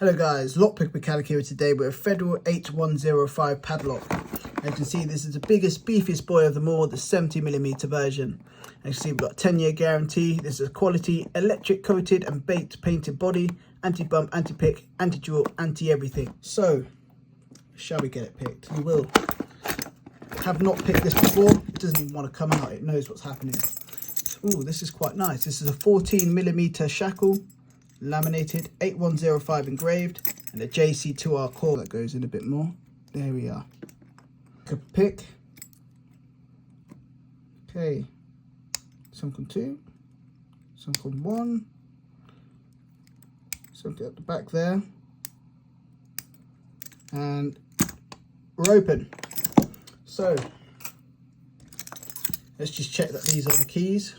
Hello guys, Lockpick Mechanic here today with a Federal 8105 padlock. As you can see, this is the biggest, beefiest boy of them all, the 70mm version. As you can see, we've got a 10-year guarantee. This is a quality electric coated and baked painted body, anti-bump, anti-pick, anti-jewel, anti-everything. So, shall we get it picked? We will. Have not picked this before. It doesn't even want to come out. It knows what's happening. Ooh, this is quite nice. This is a 14mm shackle, laminated, 8105 engraved, and a JC2R core that goes in a bit more. There we are. Good pick. Okay, something 2, something 1, something at the back there, and we're open. So let's just check that these are the keys.